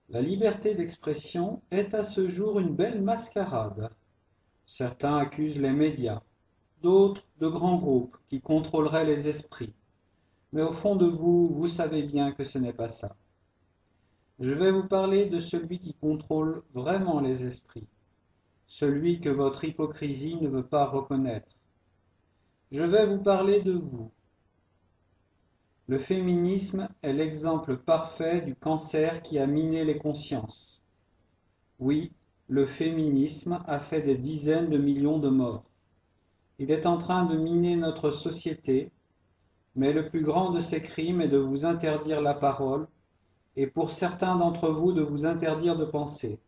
La liberté d'expression est à ce jour une belle mascarade. Certains accusent les médias, d'autres de grands groupes qui contrôleraient les esprits. Mais au fond de vous, vous savez bien que ce n'est pas ça. Je vais vous parler de celui qui contrôle vraiment les esprits, celui que votre hypocrisie ne veut pas reconnaître. Je vais vous parler de vous. Le féminisme est l'exemple parfait du cancer qui a miné les consciences. Oui, le féminisme a fait des dizaines de millions de morts. Il est en train de miner notre société, mais le plus grand de ses crimes est de vous interdire la parole et pour certains d'entre vous de vous interdire de penser.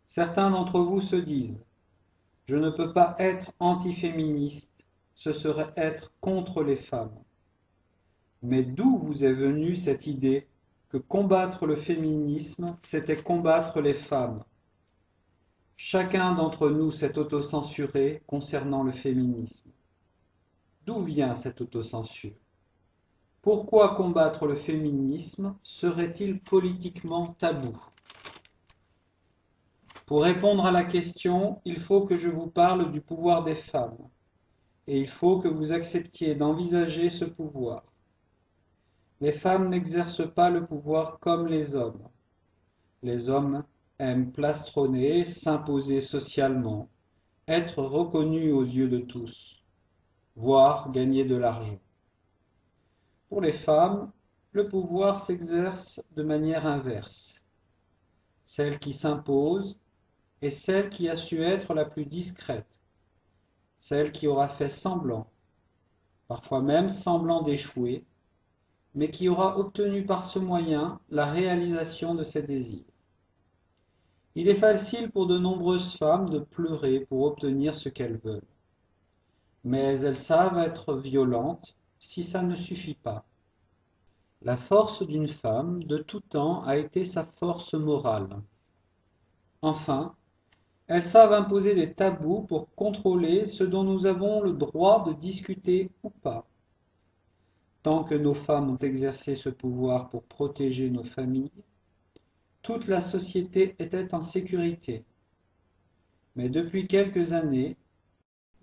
Certains d'entre vous se disent « Je ne peux pas être antiféministe, ce serait être contre les femmes ». Mais d'où vous est venue cette idée que combattre le féminisme, c'était combattre les femmes? Chacun d'entre nous s'est autocensuré concernant le féminisme. D'où vient cette autocensure? Pourquoi combattre le féminisme serait-il politiquement tabou? Pour répondre à la question, il faut que je vous parle du pouvoir des femmes, et il faut que vous acceptiez d'envisager ce pouvoir. Les femmes n'exercent pas le pouvoir comme les hommes. Les hommes aiment plastronner, s'imposer socialement, être reconnus aux yeux de tous, voire gagner de l'argent. Pour les femmes, le pouvoir s'exerce de manière inverse. Celle qui s'impose est celle qui a su être la plus discrète, celle qui aura fait semblant, parfois même semblant d'échouer, mais qui aura obtenu par ce moyen la réalisation de ses désirs. Il est facile pour de nombreuses femmes de pleurer pour obtenir ce qu'elles veulent, mais elles savent être violentes si ça ne suffit pas. La force d'une femme de tout temps a été sa force morale. Enfin, elles savent imposer des tabous pour contrôler ce dont nous avons le droit de discuter ou pas. Tant que nos femmes ont exercé ce pouvoir pour protéger nos familles, toute la société était en sécurité. Mais depuis quelques années,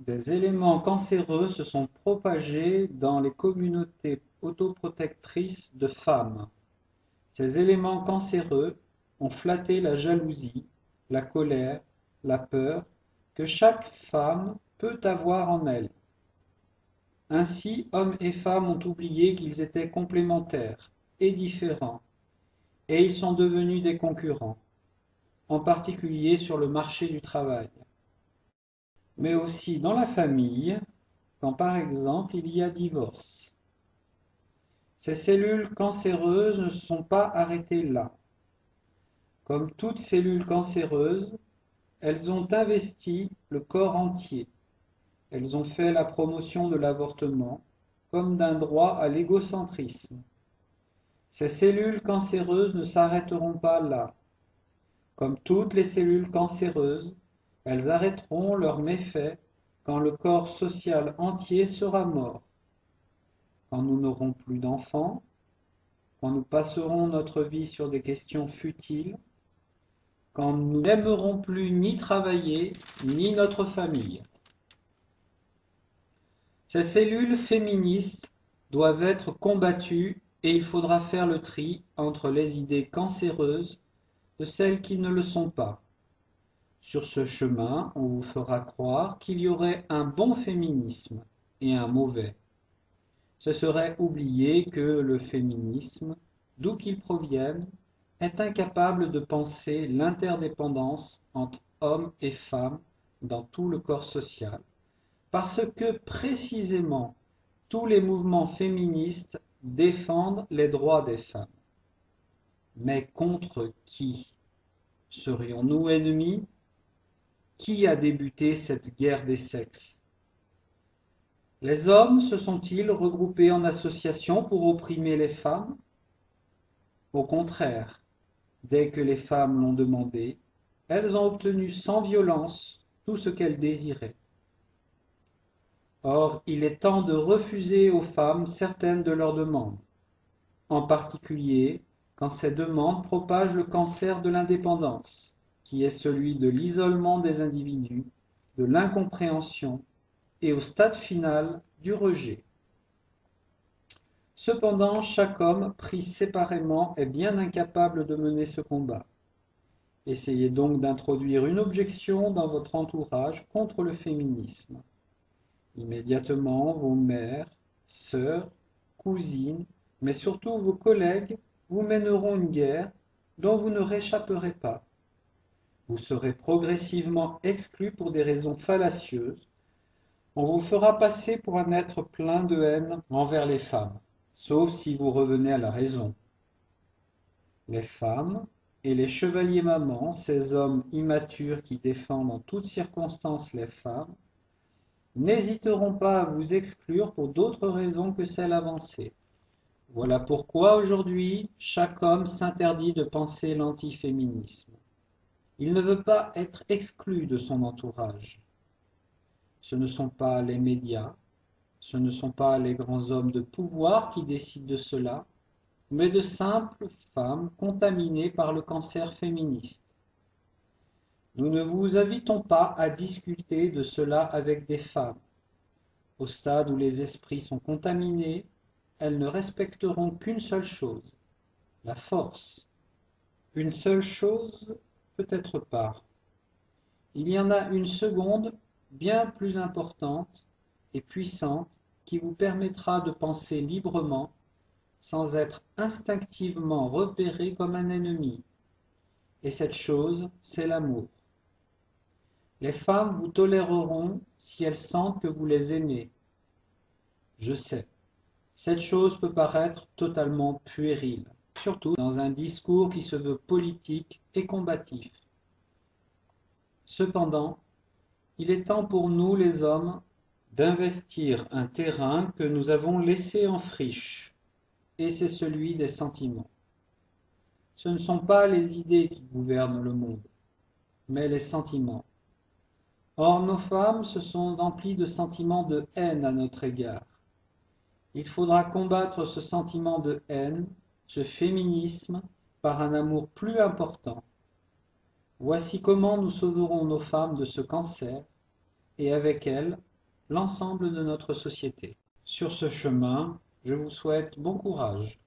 des éléments cancéreux se sont propagés dans les communautés autoprotectrices de femmes. Ces éléments cancéreux ont flatté la jalousie, la colère, la peur que chaque femme peut avoir en elle. Ainsi, hommes et femmes ont oublié qu'ils étaient complémentaires et différents, et ils sont devenus des concurrents, en particulier sur le marché du travail. Mais aussi dans la famille, quand par exemple il y a divorce. Ces cellules cancéreuses ne se sont pas arrêtées là. Comme toute cellule cancéreuse, elles ont investi le corps entier. Elles ont fait la promotion de l'avortement comme d'un droit à l'égocentrisme. Ces cellules cancéreuses ne s'arrêteront pas là. Comme toutes les cellules cancéreuses, elles arrêteront leurs méfaits quand le corps social entier sera mort, quand nous n'aurons plus d'enfants, quand nous passerons notre vie sur des questions futiles, quand nous n'aimerons plus ni travailler, ni notre famille. Ces cellules féministes doivent être combattues et il faudra faire le tri entre les idées cancéreuses de celles qui ne le sont pas. Sur ce chemin, on vous fera croire qu'il y aurait un bon féminisme et un mauvais. Ce serait oublier que le féminisme, d'où qu'il provienne, est incapable de penser l'interdépendance entre hommes et femmes dans tout le corps social, parce que précisément tous les mouvements féministes défendent les droits des femmes. Mais contre qui? Serions-nous ennemis? Qui a débuté cette guerre des sexes? Les hommes se sont-ils regroupés en associations pour opprimer les femmes? Au contraire, dès que les femmes l'ont demandé, elles ont obtenu sans violence tout ce qu'elles désiraient. Or, il est temps de refuser aux femmes certaines de leurs demandes, en particulier quand ces demandes propagent le cancer de l'indépendance, qui est celui de l'isolement des individus, de l'incompréhension et au stade final du rejet. Cependant, chaque homme, pris séparément, est bien incapable de mener ce combat. Essayez donc d'introduire une objection dans votre entourage contre le féminisme. Immédiatement, vos mères, sœurs, cousines, mais surtout vos collègues vous mèneront une guerre dont vous ne réchapperez pas. Vous serez progressivement exclu pour des raisons fallacieuses. On vous fera passer pour un être plein de haine envers les femmes, sauf si vous revenez à la raison. Les femmes et les chevaliers mamans, ces hommes immatures qui défendent en toutes circonstances les femmes, n'hésiteront pas à vous exclure pour d'autres raisons que celles avancées. Voilà pourquoi aujourd'hui, chaque homme s'interdit de penser l'antiféminisme. Il ne veut pas être exclu de son entourage. Ce ne sont pas les médias, ce ne sont pas les grands hommes de pouvoir qui décident de cela, mais de simples femmes contaminées par le cancer féministe. Nous ne vous invitons pas à discuter de cela avec des femmes. Au stade où les esprits sont contaminés, elles ne respecteront qu'une seule chose, la force. Une seule chose, peut-être pas. Il y en a une seconde, bien plus importante et puissante, qui vous permettra de penser librement, sans être instinctivement repéré comme un ennemi. Et cette chose, c'est l'amour. Les femmes vous toléreront si elles sentent que vous les aimez. Je sais, cette chose peut paraître totalement puérile, surtout dans un discours qui se veut politique et combatif. Cependant, il est temps pour nous, les hommes, d'investir un terrain que nous avons laissé en friche, et c'est celui des sentiments. Ce ne sont pas les idées qui gouvernent le monde, mais les sentiments. Or, nos femmes se sont emplies de sentiments de haine à notre égard. Il faudra combattre ce sentiment de haine, ce féminisme, par un amour plus important. Voici comment nous sauverons nos femmes de ce cancer, et avec elles, l'ensemble de notre société. Sur ce chemin, je vous souhaite bon courage.